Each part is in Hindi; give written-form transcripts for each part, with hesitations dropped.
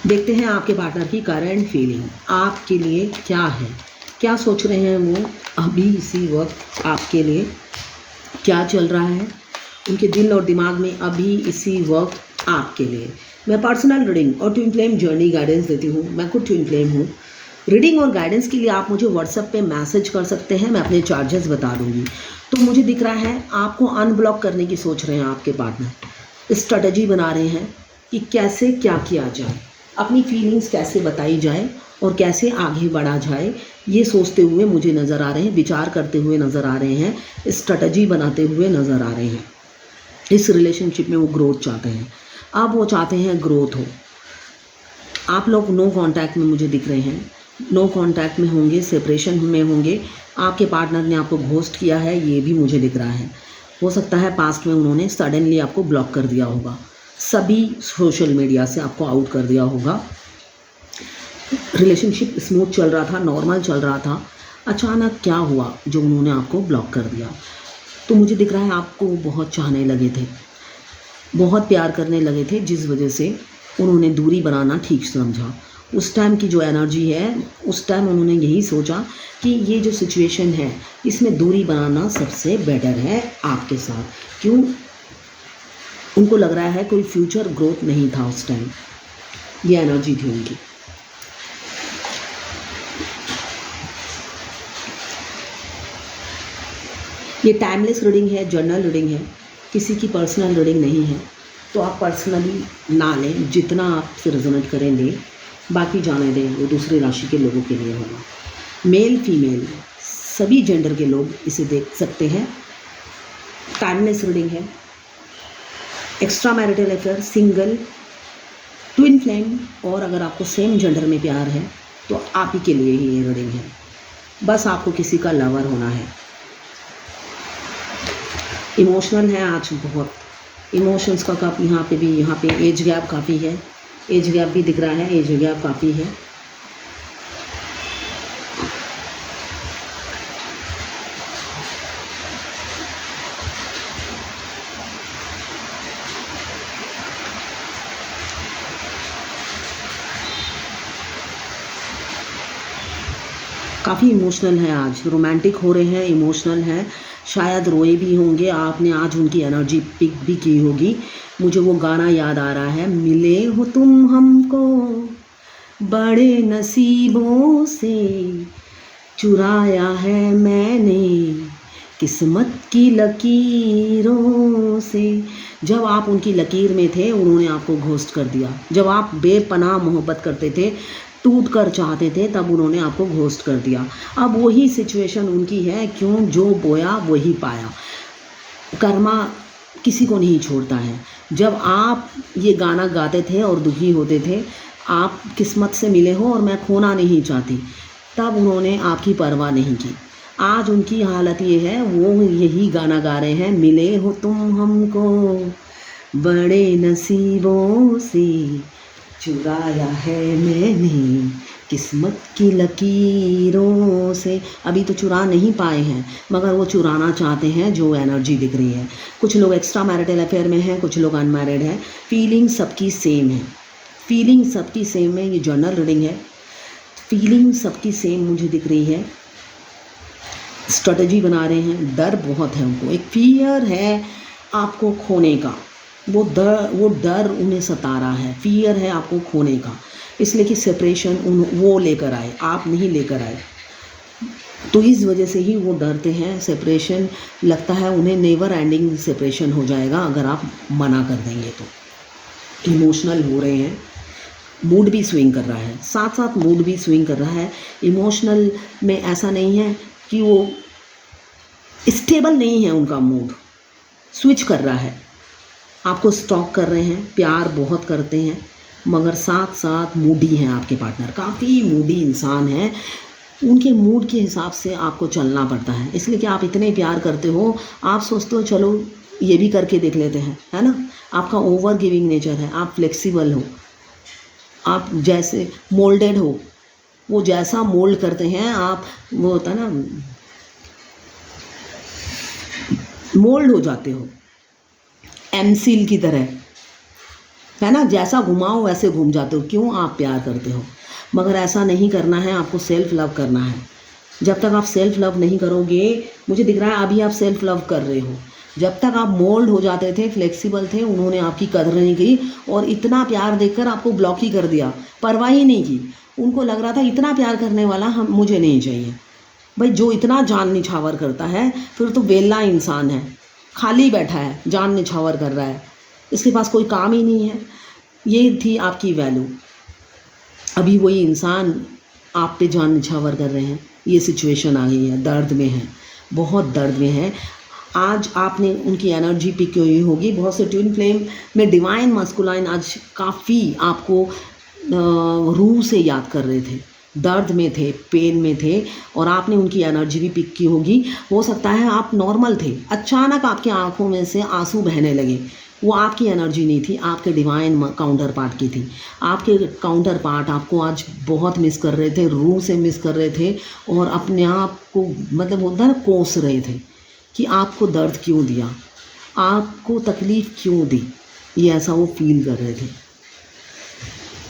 देखते हैं आपके पार्टनर की करंट फीलिंग आपके लिए क्या है, क्या सोच रहे हैं वो अभी इसी वक्त आपके लिए, क्या चल रहा है उनके दिल और दिमाग में अभी इसी वक्त आपके लिए। मैं पर्सनल रीडिंग और ट्विन फ्लेम जर्नी गाइडेंस देती हूँ। मैं खुद ट्विन फ्लेम हूँ। रीडिंग और गाइडेंस के लिए आप मुझे व्हाट्सएप पे मैसेज कर सकते हैं, मैं अपने चार्जेस बता दूँगी। तो मुझे दिख रहा है आपको अनब्लॉक करने की सोच रहे हैं आपके पार्टनर, स्ट्रेटजी बना रहे हैं कि कैसे क्या किया जाए, अपनी फीलिंग्स कैसे बताई जाए और कैसे आगे बढ़ा जाए, ये सोचते हुए मुझे नज़र आ रहे हैं, विचार करते हुए नज़र आ रहे हैं, स्ट्रेटजी बनाते हुए नज़र आ रहे हैं। इस रिलेशनशिप में वो ग्रोथ चाहते हैं। अब वो चाहते हैं ग्रोथ हो। आप लोग नो कांटेक्ट में मुझे दिख रहे हैं, नो कांटेक्ट में होंगे, सेपरेशन में होंगे। आपके पार्टनर ने आपको घोस्ट किया है, ये भी मुझे दिख रहा है। हो सकता है पास्ट में उन्होंने सडनली आपको ब्लॉक कर दिया होगा, सभी सोशल मीडिया से आपको आउट कर दिया होगा। रिलेशनशिप स्मूथ चल रहा था, नॉर्मल चल रहा था, अचानक क्या हुआ जो उन्होंने आपको ब्लॉक कर दिया। तो मुझे दिख रहा है आपको बहुत चाहने लगे थे, बहुत प्यार करने लगे थे, जिस वजह से उन्होंने दूरी बनाना ठीक समझा। उस टाइम की जो एनर्जी है, उस टाइम उन्होंने यही सोचा कि ये जो सिचुएशन है इसमें दूरी बनाना सबसे बेटर है आपके साथ। क्यों? उनको लग रहा है कोई फ्यूचर ग्रोथ नहीं था उस टाइम, ये एनर्जी थी उनकी। ये टाइमलेस रीडिंग है, जर्नल रीडिंग है, किसी की पर्सनल रीडिंग नहीं है। तो आप पर्सनली ना लें, जितना आपसे रेजोनेट करें लें, बाकी जाने दें, वो दूसरी राशि के लोगों के लिए होगा। मेल फीमेल सभी जेंडर के लोग इसे देख सकते हैं। टाइमलेस रीडिंग है, extra marital affair, single, twin flame, और अगर आपको सेम जेंडर में प्यार है तो आप ही के लिए ही ये रीडिंग है। बस आपको किसी का लवर होना है। इमोशनल है आज बहुत, इमोशंस का काफ़ी यहाँ पे एज गैप काफ़ी है, एज गैप भी दिख रहा है, एज गैप काफ़ी है। काफ़ी इमोशनल है आज, रोमांटिक हो रहे हैं, इमोशनल हैं, शायद रोए भी होंगे। आपने आज उनकी एनर्जी पिक भी की होगी। मुझे वो गाना याद आ रहा है, मिले हो तुम हमको बड़े नसीबों से, चुराया है मैंने किस्मत की लकीरों से। जब आप उनकी लकीर में थे उन्होंने आपको घोस्ट कर दिया। जब आप बेपनाह मोहब्बत करते थे, टूट कर चाहते थे, तब उन्होंने आपको घोस्ट कर दिया। अब वही सिचुएशन उनकी है, क्यों? जो बोया वही पाया। कर्मा किसी को नहीं छोड़ता है। जब आप ये गाना गाते थे और दुखी होते थे, आप किस्मत से मिले हो और मैं खोना नहीं चाहती, तब उन्होंने आपकी परवाह नहीं की। आज उनकी हालत ये है, वो यही गाना गा रहे हैं, मिले हो तुम हमको बड़े नसीबों से, चुराया है मैंने किस्मत की लकीरों से। अभी तो चुरा नहीं पाए हैं, मगर वो चुराना चाहते हैं, जो एनर्जी दिख रही है। कुछ लोग एक्स्ट्रा मैरिटल अफेयर में हैं, कुछ लोग अनमैरिड हैं। फीलिंग सबकी सेम है, फीलिंग सबकी सेम है। ये जर्नल रीडिंग है, फीलिंग सबकी सेम मुझे दिख रही है। स्ट्रेटजी बना रहे हैं, डर बहुत है उनको, एक फियर है आपको खोने का। वो डर उन्हें सता रहा है, फियर है आपको खोने का, इसलिए कि सेपरेशन वो लेकर आए, आप नहीं लेकर आए। तो इस वजह से ही वो डरते हैं। सेपरेशन लगता है उन्हें नेवर एंडिंग सेपरेशन हो जाएगा अगर आप मना कर देंगे तो। इमोशनल हो रहे हैं, मूड भी स्विंग कर रहा है, साथ साथ मूड भी स्विंग कर रहा है। इमोशनल में ऐसा नहीं है कि वो स्टेबल नहीं है, उनका मूड स्विच कर रहा है। आपको स्टॉक कर रहे हैं, प्यार बहुत करते हैं, मगर साथ साथ मूडी हैं आपके पार्टनर, काफ़ी मूडी इंसान हैं। उनके मूड के हिसाब से आपको चलना पड़ता है, इसलिए कि आप इतने प्यार करते हो, आप सोचते हो चलो ये भी करके देख लेते हैं, है ना। आपका ओवर गिविंग नेचर है, आप फ्लेक्सिबल हो, आप जैसे मोल्डेड हो, वो जैसा मोल्ड करते हैं आप, वो होता है ना, मोल्ड हो जाते हो एमसील की तरह। है ना, जैसा घुमाओ वैसे घूम जाते हो। क्यों? आप प्यार करते हो। मगर ऐसा नहीं करना है, आपको सेल्फ लव करना है। जब तक आप सेल्फ लव नहीं करोगे, मुझे दिख रहा है अभी आप सेल्फ लव कर रहे हो। जब तक आप मोल्ड हो जाते थे, फ्लेक्सिबल थे, उन्होंने आपकी कदर नहीं की और इतना प्यार देकर आपको ब्लॉक ही कर दिया, परवाह ही नहीं की। उनको लग रहा था इतना प्यार करने वाला हम मुझे नहीं चाहिए। भाई जो इतना जान निछावर करता है फिर तो वेला इंसान है, खाली बैठा है, जान निछावर कर रहा है, इसके पास कोई काम ही नहीं है। ये थी आपकी वैल्यू। अभी वही इंसान आप पे जान निछावर कर रहे हैं। ये सिचुएशन आ गई है, दर्द में है, बहुत दर्द में है। आज आपने उनकी एनर्जी पिक की होगी। बहुत से ट्विन फ्लेम में डिवाइन मस्कुलाइन आज काफ़ी आपको रूह से याद कर रहे थे, दर्द में थे, पेन में थे और आपने उनकी एनर्जी भी पिक की होगी। हो सकता है आप नॉर्मल थे, अचानक आपकी आंखों में से आंसू बहने लगे। वो आपकी एनर्जी नहीं थी, आपके डिवाइन काउंटर पार्ट की थी। आपके काउंटर पार्ट आपको आज बहुत मिस कर रहे थे, रूह से मिस कर रहे थे और अपने आप को मतलब होता है ना, कोस रहे थे कि आपको दर्द क्यों दिया, आपको तकलीफ़ क्यों दी। ये ऐसा वो फील कर रहे थे।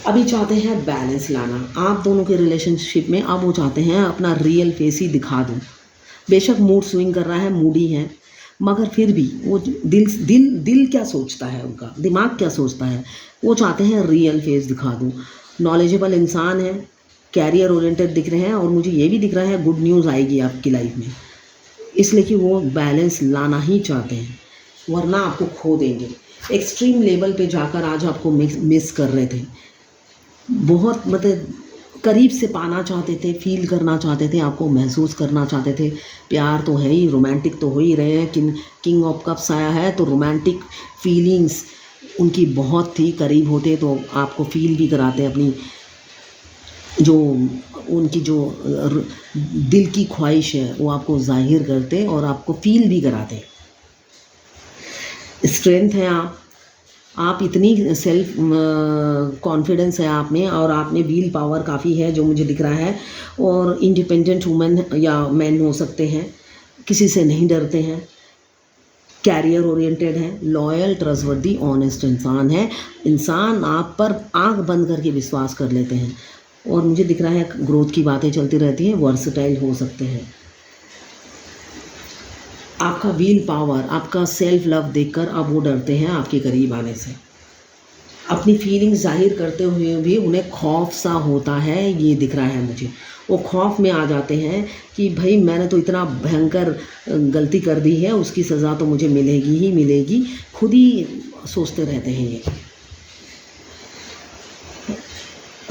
अभी चाहते हैं बैलेंस लाना आप दोनों के रिलेशनशिप में। अब वो चाहते हैं अपना रियल फेस ही दिखा दूँ। बेशक मूड स्विंग कर रहा है, मूडी है, मगर फिर भी वो दिल क्या सोचता है, उनका दिमाग क्या सोचता है, वो चाहते हैं रियल फेस दिखा दूँ। नॉलेजेबल इंसान है, कैरियर ओरिएंटेड दिख रहे हैं और मुझे ये भी दिख रहा है गुड न्यूज़ आएगी आपकी लाइफ में, इसलिए कि वो बैलेंस लाना ही चाहते हैं, वरना आपको खो देंगे। एक्सट्रीम लेवल पे जाकर आज आपको मिस कर रहे थे, बहुत मतलब करीब से पाना चाहते थे, फील करना चाहते थे, आपको महसूस करना चाहते थे। प्यार तो है ही, रोमांटिक तो हो ही रहे हैं। किंग ऑफ कप्स आया है तो रोमांटिक फीलिंग्स उनकी बहुत थी। करीब होते तो आपको फील भी कराते, अपनी जो उनकी जो दिल की ख्वाहिश है वो आपको जाहिर करते और आपको फील भी कराते। स्ट्रेंथ है आप इतनी सेल्फ कॉन्फिडेंस है आप में और आप में व्हील पावर काफ़ी है जो मुझे दिख रहा है। और इंडिपेंडेंट वुमेन या मैन हो सकते हैं, किसी से नहीं डरते हैं, कैरियर ओरिएंटेड है, लॉयल, ट्रस्टवर्दी, ऑनेस्ट इंसान है। इंसान आप पर आंख बंद करके विश्वास कर लेते हैं और मुझे दिख रहा है ग्रोथ की बातें चलती रहती हैं, वर्सटाइल हो सकते हैं। आपका व्हील पावर, आपका सेल्फ लव देखकर अब वो डरते हैं आपके करीब आने से। अपनी फीलिंग्स जाहिर करते हुए भी उन्हें खौफ सा होता है, ये दिख रहा है मुझे। वो खौफ में आ जाते हैं कि भाई मैंने तो इतना भयंकर गलती कर दी है, उसकी सज़ा तो मुझे मिलेगी ही मिलेगी, खुद ही सोचते रहते हैं ये।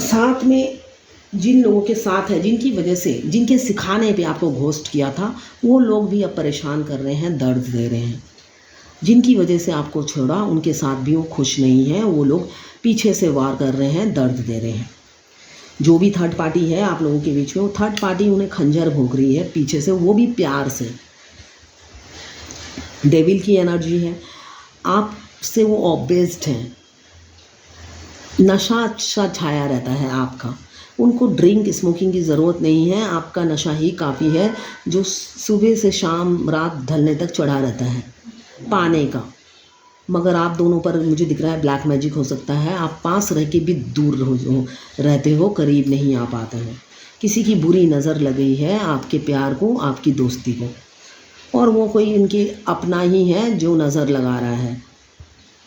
साथ में जिन लोगों के साथ है, जिनकी वजह से, जिनके सिखाने पे आपको घोस्ट किया था, वो लोग भी अब परेशान कर रहे हैं, दर्द दे रहे हैं। जिनकी वजह से आपको छोड़ा उनके साथ भी वो खुश नहीं है, वो लोग पीछे से वार कर रहे हैं, दर्द दे रहे हैं। जो भी थर्ड पार्टी है आप लोगों के बीच में, वो थर्ड पार्टी उन्हें खंजर भोग रही है पीछे से, वो भी प्यार से। डेविल की एनर्जी है, आपसे वो ऑब्सेस्ड हैं, नशा अच्छा छाया रहता है आपका। उनको ड्रिंक स्मोकिंग की ज़रूरत नहीं है, आपका नशा ही काफ़ी है जो सुबह से शाम रात ढलने तक चढ़ा रहता है पाने का। मगर आप दोनों पर मुझे दिख रहा है ब्लैक मैजिक हो सकता है। आप पास रह के भी दूर रहते हो, करीब नहीं आ पाते हो। किसी की बुरी नज़र लगी है आपके प्यार को, आपकी दोस्ती को, और वो कोई इनके अपना ही है जो नज़र लगा रहा है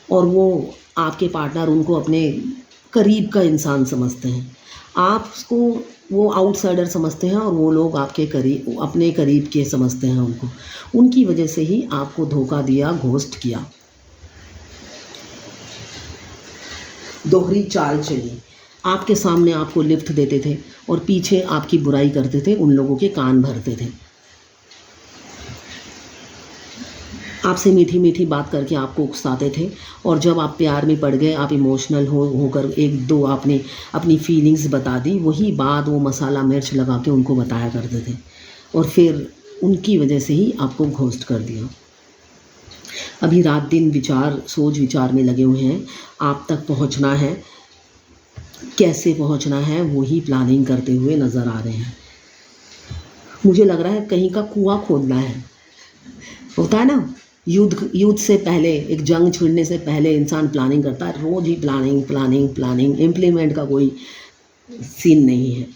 और वो आपके पार्टनर उनको अपने करीब का इंसान समझते हैं। आपको वो आउटसाइडर समझते हैं और वो लोग आपके करीब, अपने करीब के समझते हैं उनको। उनकी वजह से ही आपको धोखा दिया, घोस्ट किया, दोहरी चाल चली। आपके सामने आपको लिफ्ट देते थे और पीछे आपकी बुराई करते थे, उन लोगों के कान भरते थे। आपसे मीठी मीठी बात करके आपको उकसाते थे और जब आप प्यार में पड़ गए, आप इमोशनल होकर एक दो आपने अपनी फीलिंग्स बता दी, वही बात वो मसाला मिर्च लगा के उनको बताया करते थे और फिर उनकी वजह से ही आपको घोस्ट कर दिया। अभी रात दिन सोच विचार में लगे हुए हैं, आप तक पहुंचना है, कैसे पहुंचना है वही प्लानिंग करते हुए नज़र आ रहे हैं। मुझे लग रहा है कहीं का कुआं खोदना है, होता है ना, युद्ध युद्ध से पहले, एक जंग छिड़ने से पहले इंसान प्लानिंग करता है, रोज़ ही प्लानिंग प्लानिंग प्लानिंग, इम्प्लीमेंट का कोई सीन नहीं है।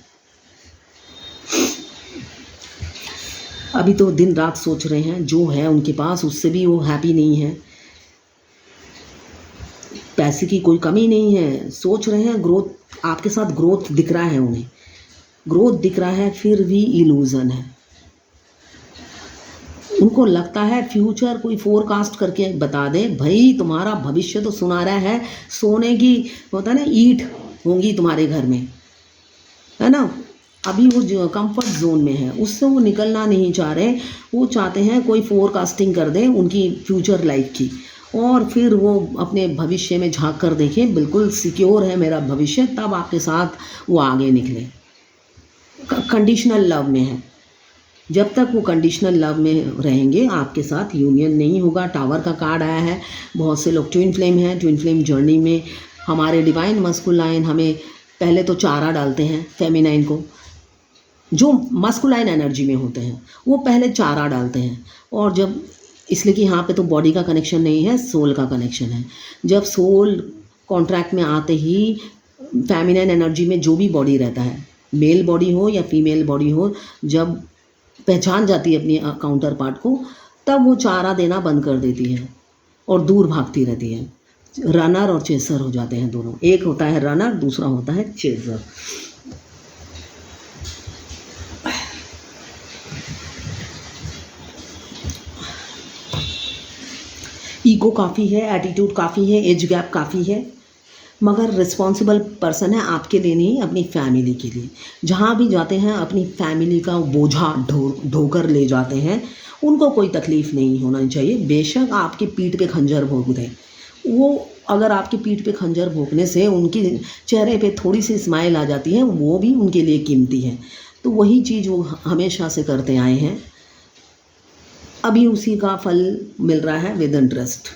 अभी तो दिन रात सोच रहे हैं, जो है उनके पास उससे भी वो हैप्पी नहीं है। पैसे की कोई कमी नहीं है, सोच रहे हैं ग्रोथ, आपके साथ ग्रोथ दिख रहा है, उन्हें ग्रोथ दिख रहा है, फिर भी इल्यूज़न है। उनको लगता है फ्यूचर कोई फोरकास्ट करके बता दे, भाई तुम्हारा भविष्य तो सुनहरा है, सोने की होता है ना ईंट होंगी तुम्हारे घर में, है ना। अभी वो जो कंफर्ट जोन में है, उससे वो निकलना नहीं चाह रहे। वो चाहते हैं कोई फोरकास्टिंग कर दे उनकी फ्यूचर लाइफ की, और फिर वो अपने भविष्य में झांक कर देखें, बिल्कुल सिक्योर है मेरा भविष्य, तब आपके साथ वो आगे निकले। कंडीशनल लव में है, जब तक वो कंडीशनल लव में रहेंगे आपके साथ यूनियन नहीं होगा। टावर का कार्ड आया है, बहुत से लोग ट्विन फ्लेम हैं। ट्विन फ्लेम जर्नी में हमारे डिवाइन मस्कुलाइन हमें पहले तो चारा डालते हैं, फेमिनाइन को, जो मस्कुलाइन एनर्जी में होते हैं वो पहले चारा डालते हैं। और जब, इसलिए कि यहाँ पे तो बॉडी का कनेक्शन नहीं है, सोल का कनेक्शन है। जब सोल कॉन्ट्रैक्ट में आते ही फेमिनाइन एनर्जी में जो भी बॉडी रहता है, मेल बॉडी हो या फीमेल बॉडी हो, जब पहचान जाती है अपनी काउंटर पार्ट को, तब वो चारा देना बंद कर देती है और दूर भागती रहती है। रनर और चेसर हो जाते हैं दोनों, एक होता है रनर, दूसरा होता है चेसर। ईगो काफ़ी है, एटीट्यूड काफ़ी है, एज गैप काफ़ी है, मगर रिस्पॉन्सिबल पर्सन है आपके लिए नहीं, अपनी फैमिली के लिए। जहाँ भी जाते हैं अपनी फैमिली का बोझा ढोकर ले जाते हैं। उनको कोई तकलीफ़ नहीं होना चाहिए, बेशक आपके पीठ पे खंजर भोंक दें। वो अगर आपकी पीठ पे खंजर भोंकने से उनके चेहरे पे थोड़ी सी स्माइल आ जाती है, वो भी उनके लिए कीमती है। तो वही चीज़ वो हमेशा से करते आए हैं, अभी उसी का फल मिल रहा है विद इंटरेस्ट।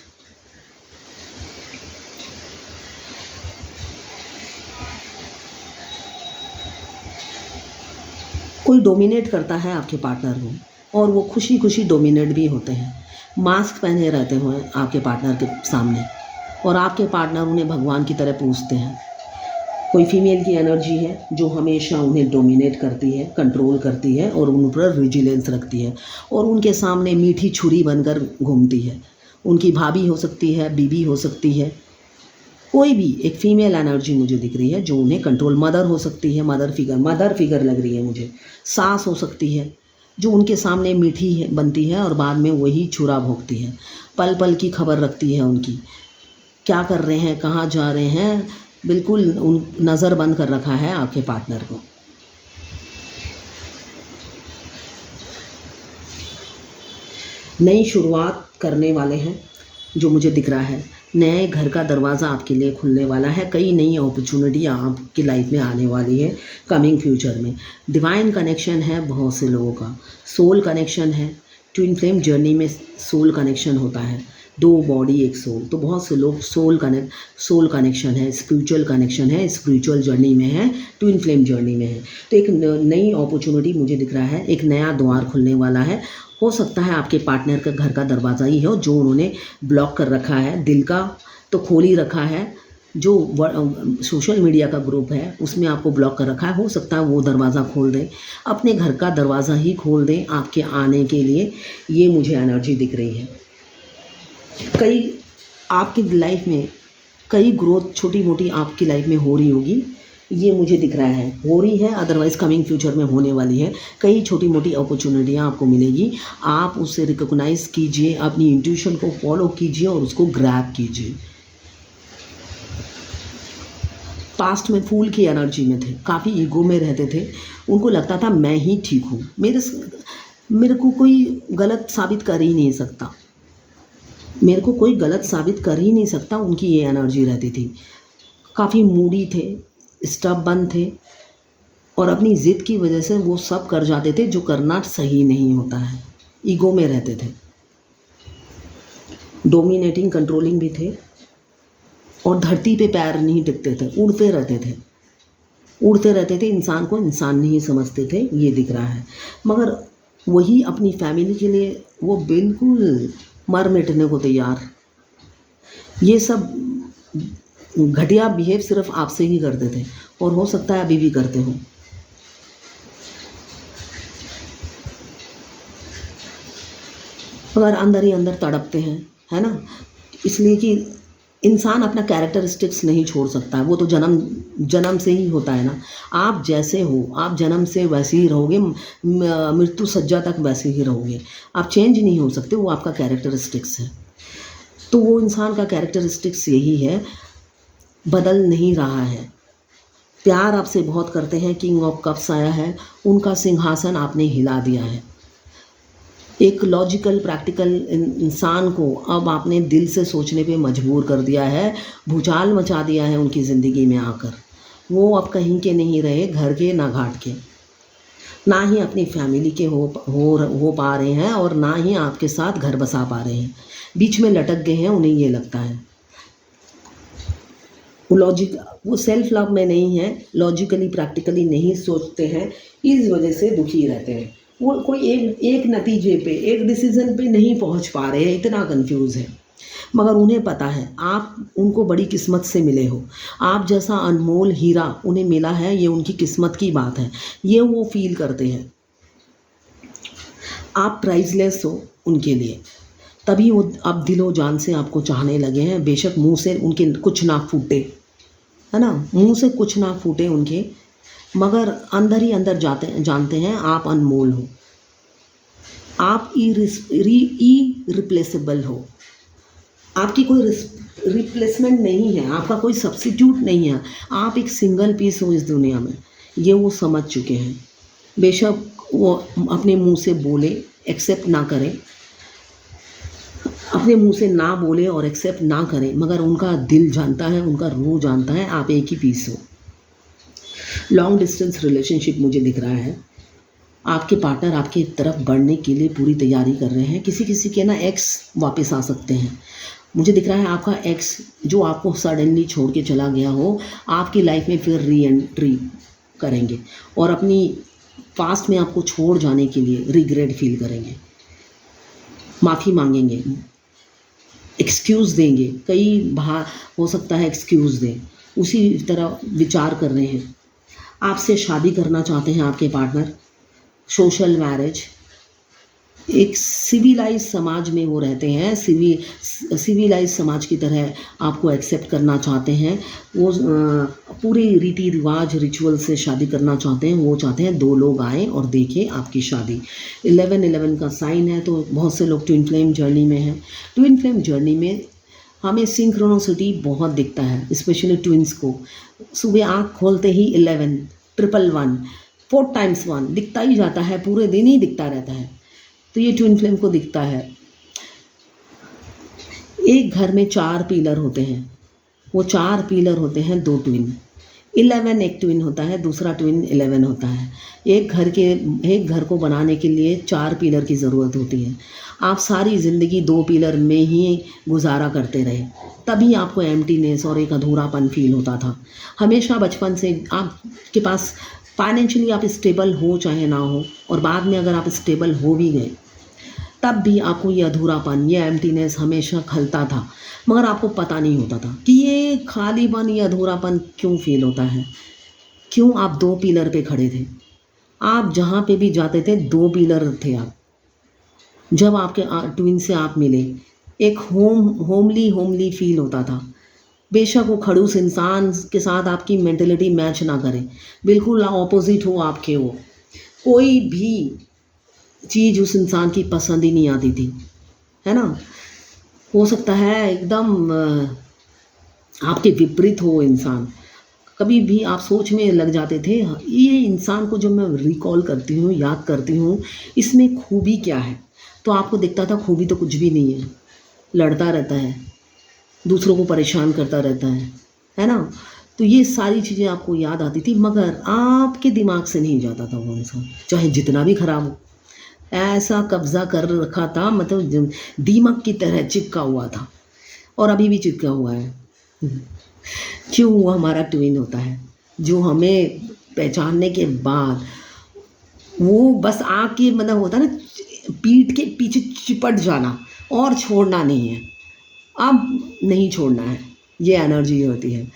कोई डोमिनेट करता है आपके पार्टनर को, और वो खुशी खुशी डोमिनेट भी होते हैं। मास्क पहने रहते हुए आपके पार्टनर के सामने, और आपके पार्टनर उन्हें भगवान की तरह पूजते हैं। कोई फीमेल की एनर्जी है जो हमेशा उन्हें डोमिनेट करती है, कंट्रोल करती है और उन पर विजिलेंस रखती है, और उनके सामने मीठी छुरी बनकर घूमती है। उनकी भाभी हो सकती है, बीबी हो सकती है, कोई भी एक फीमेल एनर्जी मुझे दिख रही है जो उन्हें कंट्रोल, मदर हो सकती है, मदर फिगर लग रही है मुझे, सास हो सकती है जो उनके सामने मीठी है बनती है और बाद में वही छुरा भोंकती है। पल पल की खबर रखती है उनकी, क्या कर रहे हैं, कहाँ जा रहे हैं, बिल्कुल उन नज़र बंद कर रखा है आपके पार्टनर को। नई शुरुआत करने वाले हैं जो मुझे दिख रहा है। नए घर का दरवाज़ा आपके लिए खुलने वाला है। कई नई अपॉर्चुनिटी आपकी लाइफ में आने वाली है कमिंग फ्यूचर में। डिवाइन कनेक्शन है बहुत से लोगों का, सोल कनेक्शन है। ट्विन फ्लेम जर्नी में सोल कनेक्शन होता है, दो बॉडी एक सोल। तो बहुत से लोग सोल कनेक्शन है, स्पिरिचुअल कनेक्शन है, स्पिरिचुअल जर्नी में है, ट्विन फ्लेम जर्नी में है। तो एक नई अपॉर्चुनिटी मुझे दिख रहा है, एक नया द्वार खुलने वाला है। हो सकता है आपके पार्टनर का घर का दरवाज़ा ही हो जो उन्होंने ब्लॉक कर रखा है। दिल का तो खोल ही रखा है, जो सोशल मीडिया का ग्रुप है उसमें आपको ब्लॉक कर रखा है। हो सकता है वो दरवाज़ा खोल दें, अपने घर का दरवाज़ा ही खोल दें आपके आने के लिए। ये मुझे एनर्जी दिख रही है। कई आपकी लाइफ में कई ग्रोथ छोटी मोटी आपकी लाइफ में हो रही होगी, ये मुझे दिख रहा है, हो रही है, अदरवाइज़ कमिंग फ्यूचर में होने वाली है। कई छोटी मोटी अपॉर्चुनिटियाँ आपको मिलेगी, आप उससे रिकॉग्नाइज कीजिए, अपनी इंट्यूशन को फॉलो कीजिए और उसको ग्रैब कीजिए। पास्ट में फूल की एनर्जी में थे, काफ़ी ईगो में रहते थे, उनको लगता था मैं ही ठीक हूँ, मेरे को कोई गलत साबित कर ही नहीं सकता, मेरे को कोई गलत साबित कर ही नहीं सकता, उनकी ये एनर्जी रहती थी। काफ़ी मूडी थे, स्टबर्न थे, और अपनी ज़िद की वजह से वो सब कर जाते थे जो करना सही नहीं होता है। ईगो में रहते थे, डोमिनेटिंग कंट्रोलिंग भी थे, और धरती पे पैर नहीं टिकते थे, उड़ते रहते थे, इंसान को इंसान नहीं समझते थे, ये दिख रहा है। मगर वही अपनी फैमिली के लिए वो बिल्कुल मर मिटने को तैयार। ये सब घटिया बिहेव सिर्फ आपसे ही करते थे और हो सकता है अभी भी करते हो। मगर अंदर ही अंदर तड़पते हैं, है ना, इसलिए कि इंसान अपना कैरेक्टरिस्टिक्स नहीं छोड़ सकता है, वो तो जन्म जन्म से ही होता है ना। आप जैसे हो, आप जन्म से वैसे ही रहोगे, मृत्यु सज्जा तक वैसे ही रहोगे, आप चेंज नहीं हो सकते, वो आपका कैरेक्टरिस्टिक्स है। तो वो इंसान का कैरेक्टरिस्टिक्स यही है, बदल नहीं रहा है। प्यार आपसे बहुत करते हैं, किंग ऑफ कप्स आया है, उनका सिंहासन आपने हिला दिया है। एक लॉजिकल प्रैक्टिकल इंसान को अब आपने दिल से सोचने पे मजबूर कर दिया है, भूचाल मचा दिया है उनकी ज़िंदगी में आकर। वो अब कहीं के नहीं रहे, घर के ना घाट के, ना ही अपनी फैमिली के हो पा रहे हैं और ना ही आपके साथ घर बसा पा रहे हैं, बीच में लटक गए हैं, उन्हें ये लगता है। वो सेल्फ लव में नहीं है, लॉजिकली प्रैक्टिकली नहीं सोचते हैं, इस वजह से दुखी रहते हैं। वो कोई एक नतीजे पे, एक डिसीज़न पे नहीं पहुंच पा रहे हैं, इतना कंफ्यूज है। मगर उन्हें पता है आप उनको बड़ी किस्मत से मिले हो, आप जैसा अनमोल हीरा उन्हें मिला है, ये उनकी किस्मत की बात है, ये वो फील करते हैं। आप प्राइसलेस हो उनके लिए, तभी वो अब दिलो जान से आपको चाहने लगे हैं। बेशक मुंह से उनके कुछ ना फूटे, है ना, मुंह से कुछ ना फूटे उनके, मगर अंदर ही अंदर जानते हैं आप अनमोल हो, आप इरिप्लेसेबल हो, आपकी कोई रिप्लेसमेंट नहीं है, आपका कोई सब्स्टिट्यूट नहीं है, आप एक सिंगल पीस हो इस दुनिया में, ये वो समझ चुके हैं। बेशक वो अपने मुंह से बोले, एक्सेप्ट ना करें, अपने मुंह से ना बोले और एक्सेप्ट ना करें, मगर उनका दिल जानता है, उनका रूह जानता है आप एक ही पीस हो। लॉन्ग डिस्टेंस रिलेशनशिप मुझे दिख रहा है, आपके पार्टनर आपकी तरफ बढ़ने के लिए पूरी तैयारी कर रहे हैं। किसी किसी के ना एक्स वापस आ सकते हैं, मुझे दिख रहा है आपका एक्स जो आपको सडनली छोड़ के चला गया हो, आपकी लाइफ में फिर री एंट्री करेंगे और अपनी पास्ट में आपको छोड़ जाने के लिए रिग्रेट फील करेंगे, माफ़ी मांगेंगे, एक्सक्यूज़ देंगे, कई बार हो सकता है एक्सक्यूज़ दें, उसी तरह विचार कर रहे हैं। आपसे शादी करना चाहते हैं आपके पार्टनर, सोशल मैरिज, एक सिविलाइज समाज में वो रहते हैं, सिविलाइज समाज की तरह आपको एक्सेप्ट करना चाहते हैं। वो पूरे रीति रिवाज रिचुअल से शादी करना चाहते हैं। वो चाहते हैं दो लोग आएँ और देखें आपकी शादी। 11-11 का साइन है, तो बहुत से लोग ट्विन फ्लेम जर्नी में हैं। ट्विन फ्लेम जर्नी में हमें सिंक्रोनिसिटी बहुत दिखता है, स्पेशली ट्विंस को। सुबह आँख खोलते ही 11, 111, 4 times 1 दिखता ही जाता है, पूरे दिन ही दिखता रहता है, तो ये ट्विन फ्लेम को दिखता है। एक घर में 4 पिलर होते हैं, वो 4 पिलर होते हैं 2 ट्विन। 11 एक ट्विन होता है, दूसरा ट्विन 11 होता है। एक घर को बनाने के लिए 4 पिलर की ज़रूरत होती है। आप सारी ज़िंदगी 2 पिलर में ही गुजारा करते रहे, तभी आपको एम्प्टीनेस और एक अधूरापन फील होता था। हमेशा बचपन से आपके पास फाइनेंशियली आप स्टेबल हो चाहे ना हो, और बाद में अगर आप स्टेबल हो भी गए तब भी आपको ये अधूरापन, ये एम्प्टीनेस हमेशा खलता था, मगर आपको पता नहीं होता था कि ये खालीपन, ये अधूरापन क्यों फील होता है, क्यों आप 2 पिलर पे खड़े थे। आप जहाँ पे भी जाते थे 2 पिलर थे आप। जब आपके ट्विन से आप मिले, एक होमली फील होता था। बेशक वो खड़ूस इंसान के साथ आपकी मेंटलिटी मैच ना करे, बिल्कुल ऑपोजिट हो आपके, वो कोई भी चीज़ उस इंसान की पसंद ही नहीं आती थी, है ना। हो सकता है एकदम आपके विपरीत हो इंसान, कभी भी आप सोच में लग जाते थे ये इंसान को जब मैं रिकॉल करती हूँ, याद करती हूँ, इसमें खूबी क्या है, तो आपको दिखता था खूबी तो कुछ भी नहीं है, लड़ता रहता है, दूसरों को परेशान करता रहता है ना। तो ये सारी चीज़ें आपको याद आती थी, मगर आपके दिमाग से नहीं जाता था वो इंसान, चाहे जितना भी ख़राब हो। ऐसा कब्ज़ा कर रखा था, मतलब दीमक की तरह चिपका हुआ था, और अभी भी चिपका हुआ है। क्यों? वो हमारा ट्विन होता है, जो हमें पहचानने के बाद वो बस आके, मतलब होता है ना, पीठ के पीछे चिपट जाना, और छोड़ना नहीं है, अब नहीं छोड़ना है, ये एनर्जी होती है।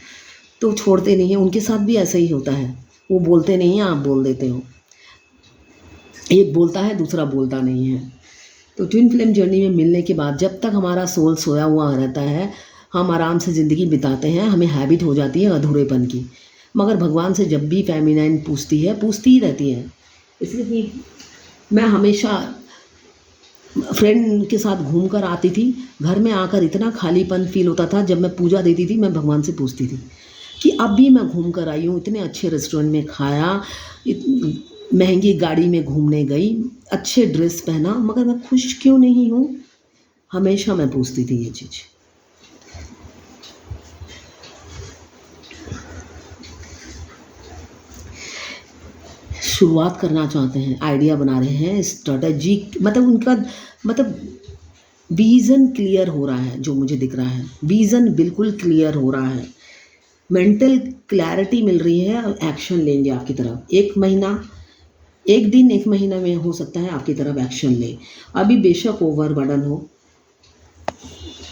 तो छोड़ते नहीं हैं, उनके साथ भी ऐसा ही होता है, वो बोलते नहीं हैं, आप बोल देते हो, एक बोलता है दूसरा बोलता नहीं है। तो ट्विन फ्लेम जर्नी में मिलने के बाद जब तक हमारा सोल सोया हुआ रहता है, हम आराम से ज़िंदगी बिताते हैं, हमें हैबिट हो जाती है अधूरेपन की। मगर भगवान से जब भी फेमिनाइन पूछती है, पूछती ही रहती है। इसलिए कि मैं हमेशा फ्रेंड के साथ घूम कर आती थी, घर में आकर इतना खालीपन फील होता था। जब मैं पूजा देती थी, मैं भगवान से पूछती थी कि अब भी मैं घूम कर आई हूँ, इतने अच्छे रेस्टोरेंट में खाया, महंगी गाड़ी में घूमने गई, अच्छे ड्रेस पहना, मगर मैं खुश क्यों नहीं हूँ? हमेशा मैं पूछती थी ये चीज़। शुरुआत करना चाहते हैं, आइडिया बना रहे हैं, स्ट्रेटजी, मतलब उनका मतलब विज़न क्लियर हो रहा है, जो मुझे दिख रहा है विज़न बिल्कुल क्लियर हो रहा है, मेंटल क्लैरिटी मिल रही है, एक्शन लेंगे आपकी तरफ। 1 महीना, 1 दिन 1 महीना में हो सकता है आपकी तरफ एक्शन ले। अभी बेशक ओवरबर्डन हो,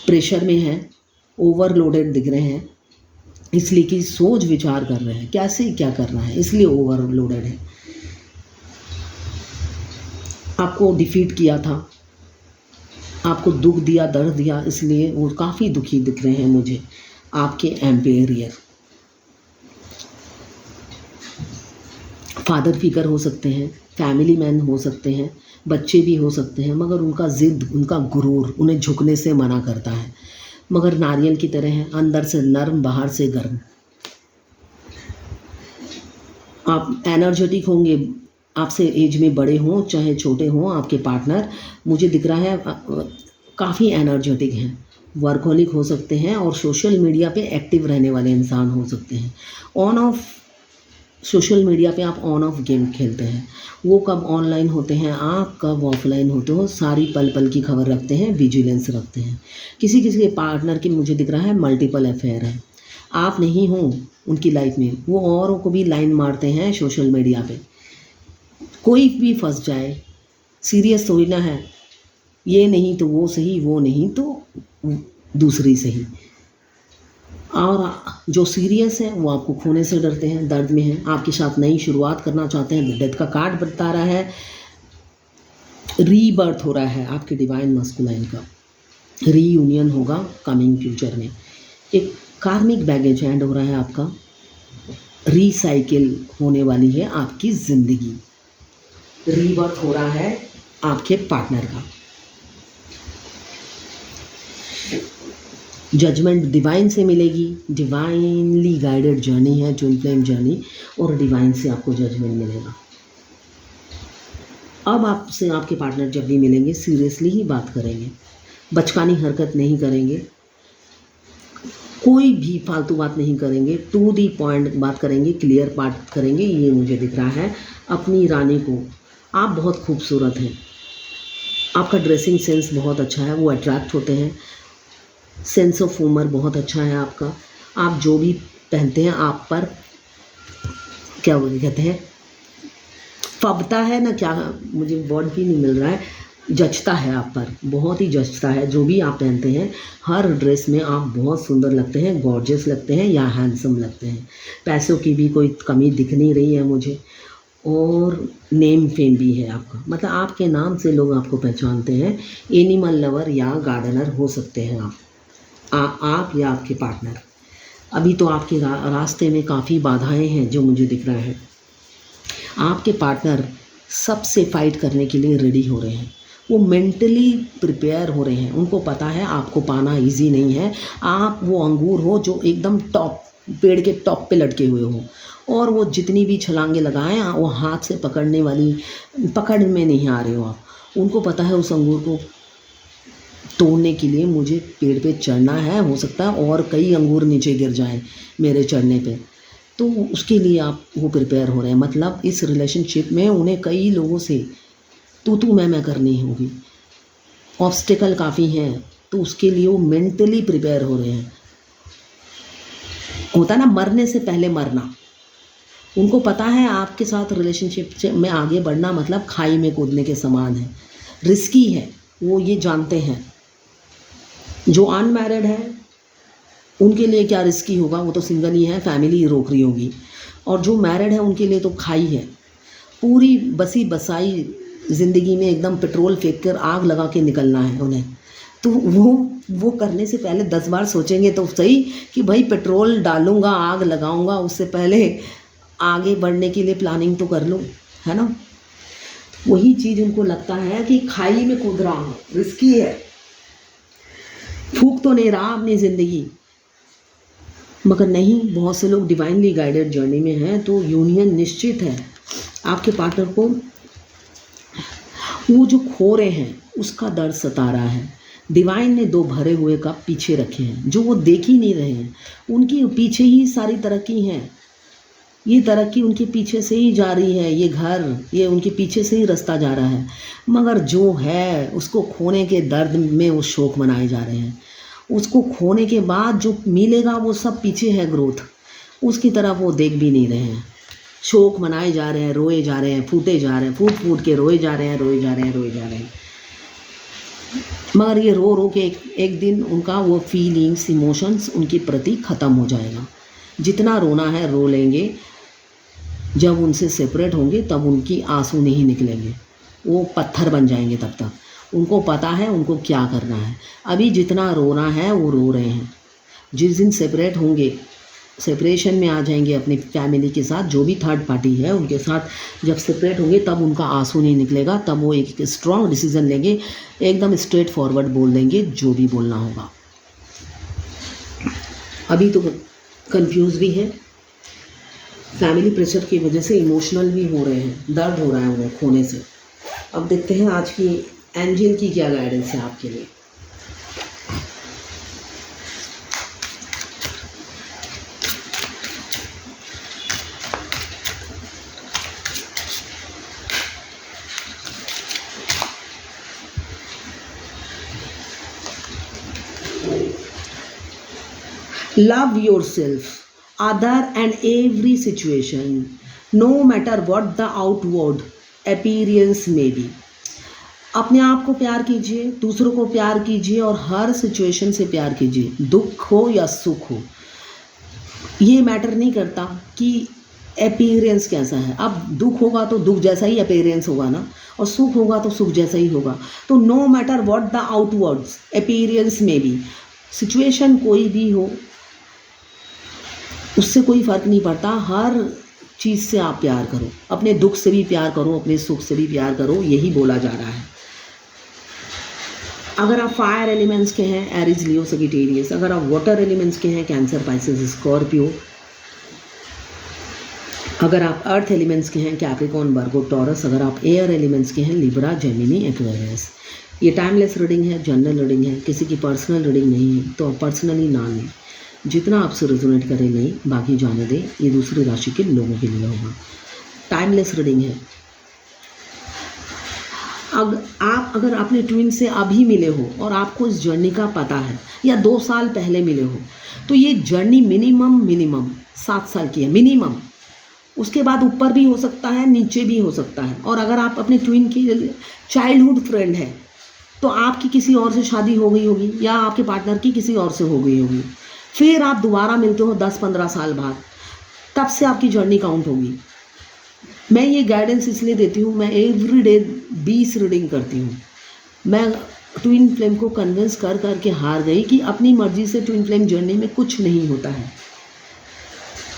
प्रेशर में है, ओवरलोडेड दिख रहे हैं, इसलिए कि सोच विचार कर रहे हैं कैसे क्या करना है, इसलिए ओवरलोडेड है। आपको डिफीट किया था, आपको दुख दिया, दर्द दिया, इसलिए वो काफ़ी दुखी दिख रहे हैं मुझे आपके एम्पेरियर। फादर फिगर हो सकते हैं, फैमिली मैन हो सकते हैं, बच्चे भी हो सकते हैं, मगर उनका ज़िद, उनका गुरूर उन्हें झुकने से मना करता है। मगर नारियल की तरह है, अंदर से नर्म, बाहर से गर्म। आप एनर्जेटिक होंगे, आपसे एज में बड़े हों चाहे छोटे हों, आपके पार्टनर मुझे दिख रहा है काफ़ी एनर्जेटिक हैं, वर्कहोलिक हो सकते हैं और सोशल मीडिया पे एक्टिव रहने वाले इंसान हो सकते हैं। ऑन ऑफ सोशल मीडिया पे आप ऑन ऑफ गेम खेलते हैं, वो कब ऑनलाइन होते हैं, आप कब ऑफलाइन होते हो, सारी पल पल की खबर रखते हैं, विजिलेंस रखते हैं। किसी किसी के पार्टनर की मुझे दिख रहा है मल्टीपल अफेयर है, आप नहीं हो उनकी लाइफ में, वो औरों को भी लाइन मारते हैं सोशल मीडिया पे। कोई भी फंस जाए, सीरियस थोड़ी ना है, ये नहीं तो वो सही, वो नहीं तो दूसरी सही। और जो सीरियस है वो आपको खोने से डरते हैं, दर्द में हैं, आपके साथ नई शुरुआत करना चाहते हैं। डेथ का कार्ड बता रहा है रीबर्थ हो रहा है, आपके डिवाइन मस्कुलाइन का रीयूनियन होगा कमिंग फ्यूचर में। एक कार्मिक बैगेज एंड हो रहा है आपका, रीसाइकिल होने वाली है आपकी ज़िंदगी, रीबर्थ हो रहा है आपके पार्टनर का। जजमेंट डिवाइन से मिलेगी, डिवाइनली गाइडेड जर्नी है ट्विन फ्लेम जर्नी, और डिवाइन से आपको जजमेंट मिलेगा। अब आपसे आपके पार्टनर जब भी मिलेंगे सीरियसली ही बात करेंगे, बचकानी हरकत नहीं करेंगे, कोई भी फालतू बात नहीं करेंगे, टू दी पॉइंट बात करेंगे, क्लियर बात करेंगे, ये मुझे दिख रहा है। अपनी रानी को, आप बहुत खूबसूरत हैं, आपका ड्रेसिंग सेंस बहुत अच्छा है, वो अट्रैक्ट होते हैं, सेंस ऑफ ह्यूमर बहुत अच्छा है आपका, आप जो भी पहनते हैं आप पर क्या वो कहते हैं फबता है ना, क्या मुझे वर्ड भी नहीं मिल रहा है, जचता है आप पर, बहुत ही जचता है जो भी आप पहनते हैं। हर ड्रेस में आप बहुत सुंदर लगते हैं, गॉर्जियस लगते हैं या हैंडसम लगते हैं। पैसों की भी कोई कमी दिख नहीं रही है मुझे, और नेम फेम भी है आपका, मतलब आपके नाम से लोग आपको पहचानते हैं। एनिमल लवर या गार्डनर हो सकते हैं आप या आपके पार्टनर। अभी तो आपके रास्ते में काफ़ी बाधाएं हैं जो मुझे दिख रहा है। आपके पार्टनर सबसे फाइट करने के लिए रेडी हो रहे हैं, वो मेंटली प्रिपेयर हो रहे हैं, उनको पता है आपको पाना इजी नहीं है। आप वो अंगूर हो जो एकदम टॉप, पेड़ के टॉप पे लटके हुए हो, और वो जितनी भी छलांगे लगाएं वो हाथ से पकड़ने वाली पकड़ में नहीं आ रहे हो आप। उनको पता है उस अंगूर को तोड़ने के लिए मुझे पेड़ पे चढ़ना है, हो सकता है और कई अंगूर नीचे गिर जाएं मेरे चढ़ने पे, तो उसके लिए आप वो प्रिपेयर हो रहे हैं। मतलब इस रिलेशनशिप में उन्हें कई लोगों से तू मैं करनी होगी, ऑब्स्टिकल काफ़ी हैं, तो उसके लिए वो मेंटली प्रिपेयर हो रहे हैं। होता ना मरने से पहले मरना, उनको पता है आपके साथ रिलेशनशिप में आगे बढ़ना मतलब खाई में कूदने के समान है, रिस्की है, वो ये जानते हैं। जो अनमैरिड है उनके लिए क्या रिस्की होगा, वो तो सिंगल ही है, फैमिली ही रोक रही होगी। और जो मैरिड है उनके लिए तो खाई है, पूरी बसी बसाई ज़िंदगी में एकदम पेट्रोल फेंक कर आग लगा के निकलना है उन्हें। तो वो करने से पहले 10 बार सोचेंगे तो सही कि भाई पेट्रोल डालूँगा, आग लगाऊँगा, उससे पहले आगे बढ़ने के लिए प्लानिंग तो कर लूँ, है ना। वही चीज़ उनको लगता है कि खाई में कूद रहा हूँ, रिस्की है, फूक तो नहीं रहा अपनी ज़िंदगी। मगर नहीं, बहुत से लोग डिवाइनली गाइडेड जर्नी में हैं तो यूनियन निश्चित है। आपके पार्टनर को वो जो खो रहे हैं उसका दर्द सता रहा है। डिवाइन ने 2 भरे हुए कप पीछे रखे हैं जो वो देख ही नहीं रहे हैं, उनके पीछे ही सारी तरक्की है। ये तरक्की उनके पीछे से ही जा रही है, ये घर, ये उनके पीछे से ही रास्ता जा रहा है। मगर जो है उसको खोने के दर्द में वो शोक मनाए जा रहे हैं। उसको खोने के बाद जो मिलेगा वो सब पीछे है, ग्रोथ, उसकी तरफ वो देख भी नहीं रहे हैं। शोक मनाए जा रहे हैं, रोए जा रहे हैं, फूटे जा रहे हैं, फूट फूट के रोए जा रहे हैं, रोए जा रहे हैं, रोए जा रहे हैं। मगर ये रो रो के एक दिन उनका वो फीलिंग्स, इमोशंस उनके प्रति ख़त्म हो जाएगा। जितना रोना है रो लेंगे, जब उनसे सेपरेट होंगे तब उनकी आंसू नहीं निकलेंगे, वो पत्थर बन जाएंगे। तब तक उनको पता है उनको क्या करना है। अभी जितना रोना है वो रो रहे हैं। जिस दिन सेपरेट होंगे, सेपरेशन में आ जाएंगे अपनी फैमिली के साथ, जो भी थर्ड पार्टी है उनके साथ जब सेपरेट होंगे तब उनका आंसू नहीं निकलेगा। तब वो एक स्ट्रॉन्ग डिसीजन लेंगे, एकदम स्ट्रेट फॉरवर्ड बोल देंगे जो भी बोलना होगा। अभी तो कंफ्यूज भी है, फैमिली प्रेशर की वजह से इमोशनल भी हो रहे हैं, दर्द हो रहा है उन्हें खोने से। अब देखते हैं आज की एंजल की क्या गाइडेंस है आपके लिए। Love yourself, other and every situation, no matter what the outward appearance may be. अपने आप को प्यार कीजिए, दूसरों को प्यार कीजिए और हर सिचुएशन से प्यार कीजिए। दुख हो या सुख हो, ये मैटर नहीं करता कि अपीयरेंस कैसा है। अब दुख होगा तो दुख जैसा ही अपीयरेंस होगा ना, और सुख होगा तो सुख जैसा ही होगा। तो no matter what the outwards appearance में भी, सिचुएशन कोई भी हो उससे कोई फ़र्क नहीं पड़ता। हर चीज़ से आप प्यार करो, अपने दुख से भी प्यार करो, अपने सुख से भी प्यार करो, यही बोला जा रहा है। अगर आप फायर एलिमेंट्स के हैं, एरीज, लियो, सगिटेरियस। अगर आप वाटर एलिमेंट्स के हैं, कैंसर, पाइसेस, स्कॉर्पियो। अगर आप अर्थ एलिमेंट्स के हैं, कैप्रिकॉर्न, वर्गो, टॉरस। अगर आप एयर एलिमेंट्स के हैं, लिब्रा, जेमिनी, एक्वेरियस। ये टाइमलेस रीडिंग है, जनरल रीडिंग है, किसी की पर्सनल रीडिंग नहीं है, तो आप पर्सनली ना लें। जितना आपसे रेजोनेट करे लें, बाकी जाने दें। ये दूसरी राशि के लोगों के लिए होगा। टाइमलेस रीडिंग है। अगर अपने ट्विन से अभी मिले हो और आपको इस जर्नी का पता है, या 2 साल पहले मिले हो, तो ये जर्नी मिनिमम 7 साल की है, मिनिमम। उसके बाद ऊपर भी हो सकता है, नीचे भी हो सकता है। और अगर आप अपने ट्विन की चाइल्डहुड फ्रेंड है तो आपकी किसी और से शादी हो गई होगी, या आपके पार्टनर की किसी और से हो गई होगी। फिर आप दोबारा मिलते हो 10-15 साल बाद, तब से आपकी जर्नी काउंट होगी। मैं ये गाइडेंस इसलिए देती हूँ, मैं एवरीडे 20 रीडिंग करती हूँ। मैं ट्विन फ्लेम को कन्विंस कर के हार गई कि अपनी मर्जी से ट्विन फ्लेम जर्नी में कुछ नहीं होता है,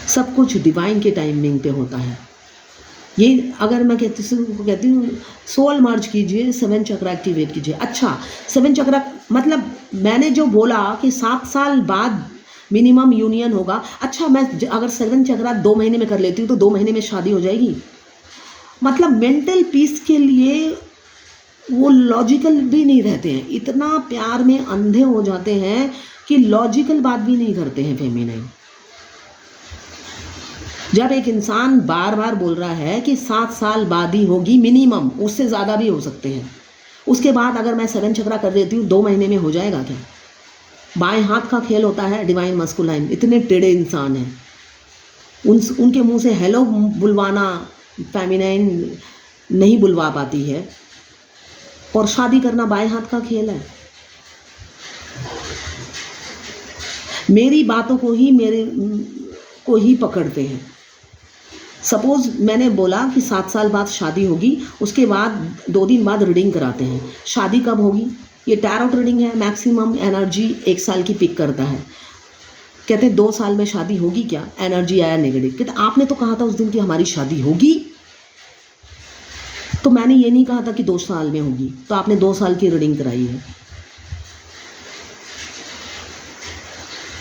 सब कुछ डिवाइन के टाइमिंग पे होता है। ये अगर मैं कहती हूँ सोल मर्ज कीजिए, 7 चक्र एक्टिवेट कीजिए। अच्छा, 7 चक्र मतलब मैंने जो बोला कि 7 साल बाद मिनिमम यूनियन होगा। अच्छा, मैं अगर 7 चक्र 2 महीने में कर लेती हूँ तो 2 महीने में शादी हो जाएगी। मतलब मेंटल पीस के लिए वो लॉजिकल भी नहीं रहते हैं, इतना प्यार में अंधे हो जाते हैं कि लॉजिकल बात भी नहीं करते हैं फेमिनाइन। जब एक इंसान बार बार बोल रहा है कि 7 साल बाद ही होगी मिनिमम, उससे ज़्यादा भी हो सकते हैं। उसके बाद अगर मैं 7 चक्रा कर देती हूँ 2 महीने में हो जाएगा क्या? बाएं हाथ का खेल होता है डिवाइन मस्कुलाइन। इतने टेढ़े इंसान हैं, उनके मुंह से हेलो बुलवाना फेमिनाइन नहीं बुलवा पाती है, और शादी करना बाएं हाथ का खेल है। मेरी बातों को ही पकड़ते हैं। सपोज़ मैंने बोला कि 7 साल बाद शादी होगी, उसके बाद 2 दिन बाद रीडिंग कराते हैं। शादी कब होगी? ये टैरोट रीडिंग है, मैक्सिमम एनर्जी 1 साल की पिक करता है। कहते हैं 2 साल में शादी होगी क्या? एनर्जी आया नेगेटिव। कहते आपने तो कहा था उस दिन कि हमारी शादी होगी। तो मैंने ये नहीं कहा था कि 2 साल में होगी, तो आपने 2 साल की रीडिंग कराई है।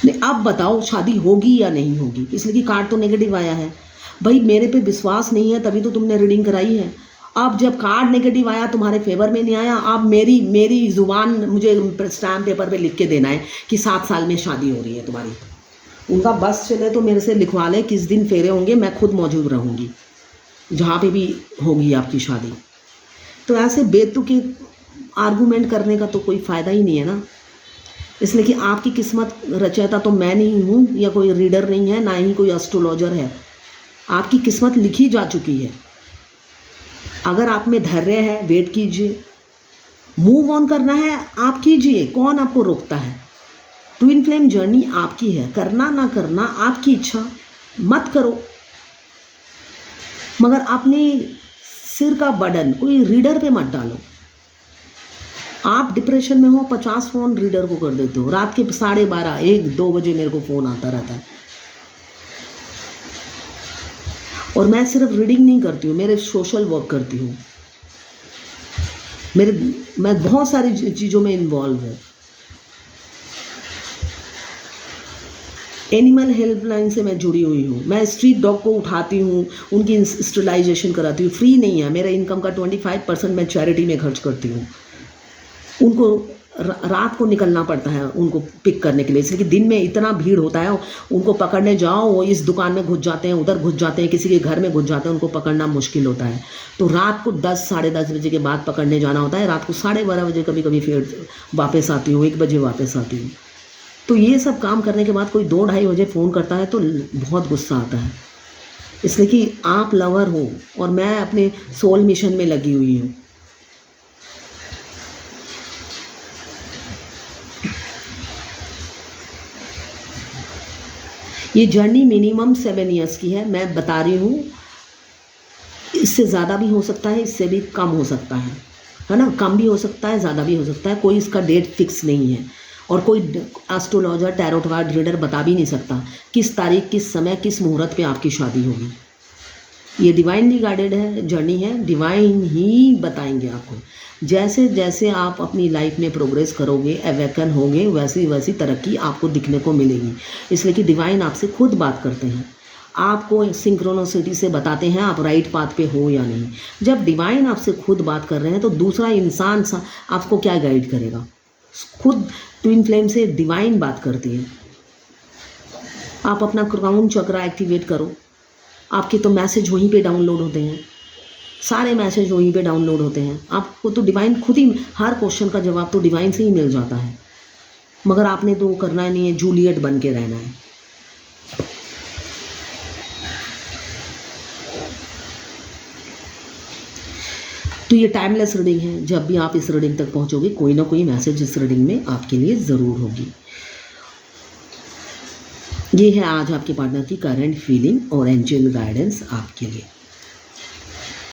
नहीं, अब बताओ शादी होगी या नहीं होगी, इसलिए कि कार्ड तो नेगेटिव आया है। भाई मेरे पे विश्वास नहीं है तभी तो तुमने रीडिंग कराई है। अब जब कार्ड नेगेटिव आया, तुम्हारे फेवर में नहीं आया, अब मेरी जुबान मुझे स्टैम्प पेपर पे लिख के देना है कि 7 साल में शादी हो रही है तुम्हारी। उनका बस चले तो मेरे से लिखवा ले किस दिन फेरे होंगे, मैं खुद मौजूद रहूँगी जहाँ पे भी होगी आपकी शादी। तो ऐसे बेतुके आर्गूमेंट करने का तो कोई फ़ायदा ही नहीं है ना। इसलिए कि आपकी किस्मत रचयिता तो मैं नहीं हूँ, या कोई रीडर नहीं है, ना ही कोई एस्ट्रोलॉजर है। आपकी किस्मत लिखी जा चुकी है। अगर आप में धैर्य है, वेट कीजिए। मूव ऑन करना है आप कीजिए, कौन आपको रोकता है? ट्विन फ्लेम जर्नी आपकी है, करना ना करना आपकी इच्छा, मत करो। मगर अपने सिर का बर्डन कोई रीडर पे मत डालो। आप डिप्रेशन में हो, 50 फ़ोन रीडर को कर देते हो। रात के 12:30, 1, 2 बजे मेरे को फ़ोन आता रहता है। और मैं सिर्फ रीडिंग नहीं करती हूँ, मेरे सोशल वर्क करती हूँ। मैं बहुत सारी चीज़ों में इन्वॉल्व हूँ। एनिमल हेल्पलाइन से मैं जुड़ी हुई हूँ। मैं स्ट्रीट डॉग को उठाती हूँ, उनकी स्टरलाइजेशन कराती हूँ। फ्री नहीं है, मेरे इनकम का 25% मैं चैरिटी में खर्च करती हूँ। उनको रात को निकलना पड़ता है उनको पिक करने के लिए, इसलिए कि दिन में इतना भीड़ होता है। उनको पकड़ने जाओ, वो इस दुकान में घुस जाते हैं, उधर घुस जाते हैं, किसी के घर में घुस जाते हैं, उनको पकड़ना मुश्किल होता है। तो रात को 10, साढ़े 10 बजे के बाद पकड़ने जाना होता है। रात को 12:30 बजे कभी कभी फिर वापस आती हूँ, 1 बजे वापस आती हूँ। तो ये सब काम करने के बाद कोई 2-2:30 बजे फ़ोन करता है तो बहुत गुस्सा आता है, इसलिए कि आप लवर हो और मैं अपने सोल मिशन में लगी हुई हूँ। ये जर्नी मिनिमम 7 ईयर्स की है, मैं बता रही हूँ। इससे ज़्यादा भी हो सकता है, इससे भी कम हो सकता है ना। कम भी हो सकता है, ज़्यादा भी हो सकता है। कोई इसका डेट फिक्स नहीं है और कोई एस्ट्रोलॉजर, टैरोट कार्ड रीडर बता भी नहीं सकता किस तारीख, किस समय, किस मुहूर्त पे आपकी शादी होगी। ये डिवाइनली गाइडेड है, जर्नी है, डिवाइन ही बताएंगे आपको। जैसे जैसे आप अपनी लाइफ में प्रोग्रेस करोगे, अवेकन होंगे, वैसी वैसी तरक्की आपको दिखने को मिलेगी। इसलिए कि डिवाइन आपसे खुद बात करते हैं, आपको सिंक्रोनिसिटी से बताते हैं आप राइट पाथ पे हो या नहीं। जब डिवाइन आपसे खुद बात कर रहे हैं तो दूसरा इंसान आपको क्या गाइड करेगा? खुद ट्विन फ्लेम से डिवाइन बात करती है। आप अपना क्राउन चक्रा एक्टिवेट करो, आपके तो मैसेज वहीं पे डाउनलोड होते हैं, सारे मैसेज वहीं पे डाउनलोड होते हैं। आपको तो डिवाइन खुद ही, हर क्वेश्चन का जवाब तो डिवाइन से ही मिल जाता है। मगर आपने तो करना नहीं है, जूलियट बन के रहना है। तो ये टाइमलेस रीडिंग है। जब भी आप इस रीडिंग तक पहुंचोगे, कोई ना कोई मैसेज इस रीडिंग में आपके लिए ज़रूर होगी। ये है आज आपके पार्टनर की करंट फीलिंग और एंजल गाइडेंस आपके लिए।